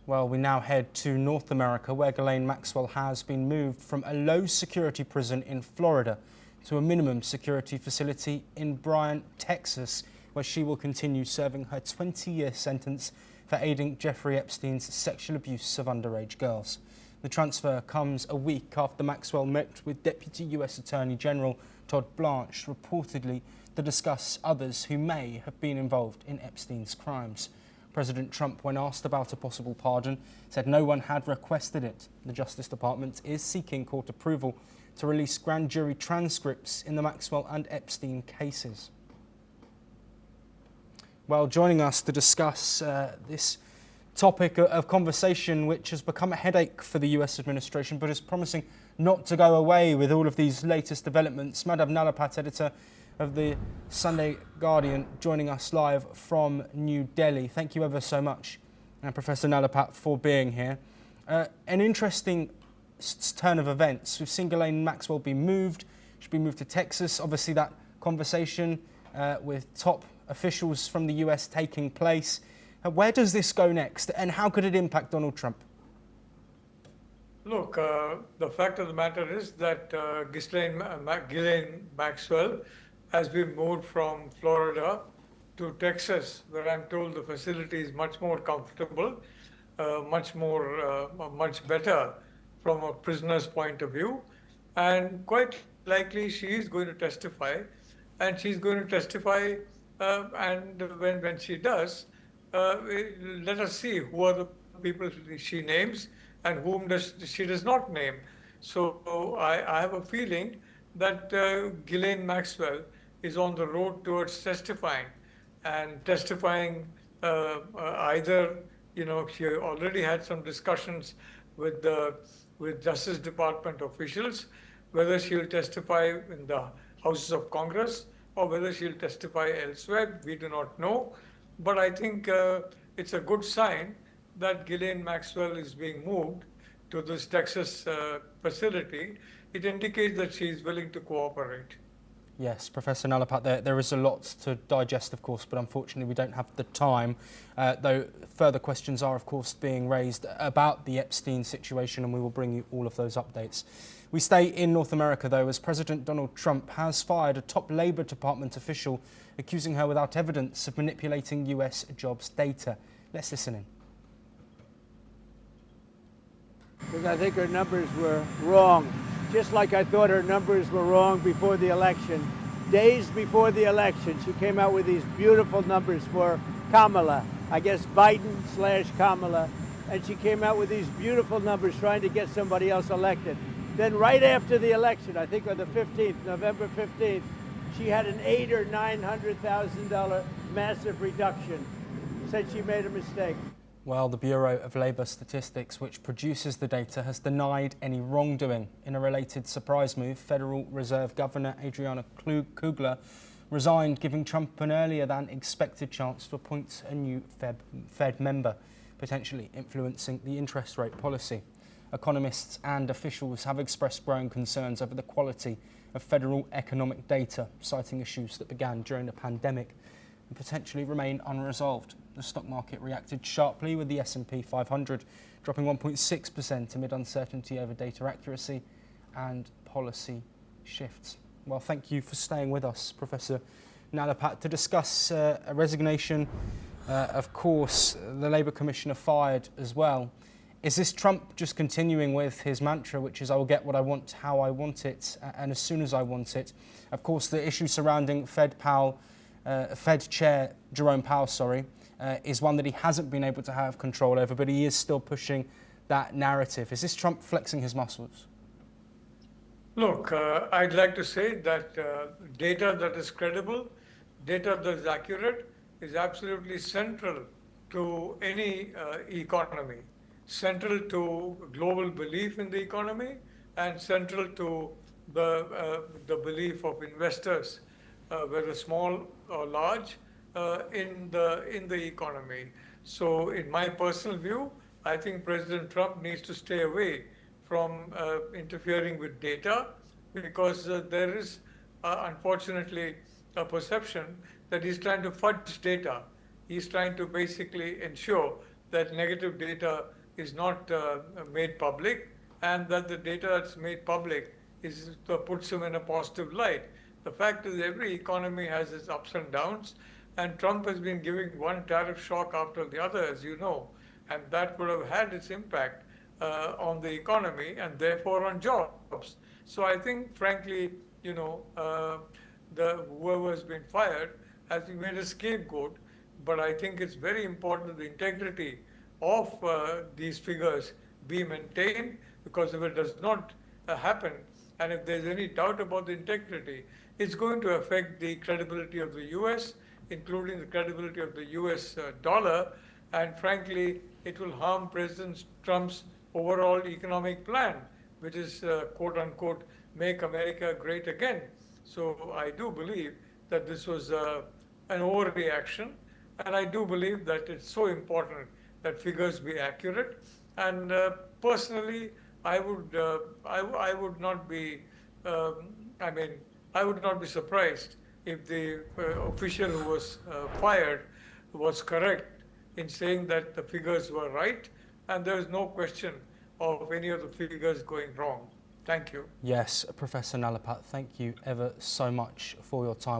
Well, we now head to North America, where Ghislaine Maxwell has been moved from a low security prison in Florida to a minimum security facility in Bryan, Texas, where she will continue serving her 20-year sentence for aiding Jeffrey Epstein's sexual abuse of underage girls. The transfer comes a week after Maxwell met with Deputy US Attorney General Todd Blanche, reportedly to discuss others who may have been involved in Epstein's crimes. President Trump, when asked about a possible pardon, said no one had requested it. The Justice Department is seeking court approval to release grand jury transcripts in the Maxwell and Epstein cases. Well, joining us to discuss this topic of conversation, which has become a headache for the US administration, but is promising not to go away with all of these latest developments, Madhav Nalapat, editor of the Sunday Guardian, joining us live from New Delhi. Thank you ever so much, Professor Nalapat, for being here. An interesting turn of events. We've seen Ghislaine Maxwell be moved. She's been moved to Texas. Obviously, that conversation with top officials from the US taking place. Where does this go next, and how could it impact Donald Trump? Look, the fact of the matter is that Ghislaine Maxwell has been moved from Florida to Texas, where I'm told the facility is much more comfortable, much better from a prisoner's point of view. And quite likely she is going to testify, and she's going to testify, and when she does, let us see who are the people she names and whom she does not name. So I have a feeling that Ghislaine Maxwell is on the road towards testifying, and testifying either, she already had some discussions with Justice Department officials, whether she will testify in the Houses of Congress or whether she'll testify elsewhere, we do not know. But I think it's a good sign that Ghislaine Maxwell is being moved to this Texas facility. It indicates that she is willing to cooperate. Yes, Professor Nalapat, there is a lot to digest, of course, but unfortunately we don't have the time, though further questions are, of course, being raised about the Epstein situation, and we will bring you all of those updates. We stay in North America, though, as President Donald Trump has fired a top Labour Department official, accusing her without evidence of manipulating US jobs data. Let's listen in. Because I think her numbers were wrong. Just like I thought her numbers were wrong before the election. Days before the election, she came out with these beautiful numbers for Kamala. I guess Biden/Kamala. And she came out with these beautiful numbers trying to get somebody else elected. Then right after the election, I think on the 15th, November 15th, she had an $800,000 or $900,000 massive reduction. Said she made a mistake. Well, the Bureau of Labour Statistics, which produces the data, has denied any wrongdoing. In a related surprise move, Federal Reserve Governor Adriana Kugler resigned, giving Trump an earlier than expected chance to appoint a new Fed member, potentially influencing the interest rate policy. Economists and officials have expressed growing concerns over the quality of federal economic data, citing issues that began during the pandemic and potentially remain unresolved. The stock market reacted sharply, with the S&P 500 dropping 1.6% amid uncertainty over data accuracy and policy shifts. Well, thank you for staying with us, Professor Nalapat, to discuss a resignation. Of course, the Labour Commissioner fired as well. Is this Trump just continuing with his mantra, which is, I will get what I want, how I want it, and as soon as I want it? Of course, the issue surrounding Fed Chair Jerome Powell, is one that he hasn't been able to have control over, but he is still pushing that narrative. Is this Trump flexing his muscles? Look, I'd like to say that data that is credible, data that is accurate, is absolutely central to any economy, central to global belief in the economy, and central to the belief of investors, whether small or large, in the economy. So in my personal view, I think President Trump needs to stay away from interfering with data, because there is unfortunately a perception that he's trying to fudge data. He's trying to basically ensure that negative data is not made public, and that the data that's made public puts him in a positive light. The fact is every economy has its ups and downs, and Trump has been giving one tariff shock after the other, as you know, and that would have had its impact on the economy and therefore on jobs. So I think, frankly, whoever has been fired has been made a scapegoat, but I think it's very important that the integrity of these figures be maintained, because if it does not happen, and if there's any doubt about the integrity, it's going to affect the credibility of the US, including the credibility of the US dollar, and frankly, it will harm President Trump's overall economic plan, which is quote unquote, make America great again. So I do believe that this was an overreaction, and I do believe that it's so important that figures be accurate. And personally, I would not be surprised if the official who was fired was correct in saying that the figures were right, and there is no question of any of the figures going wrong. Thank you. Yes, Professor Nalapat, thank you ever so much for your time.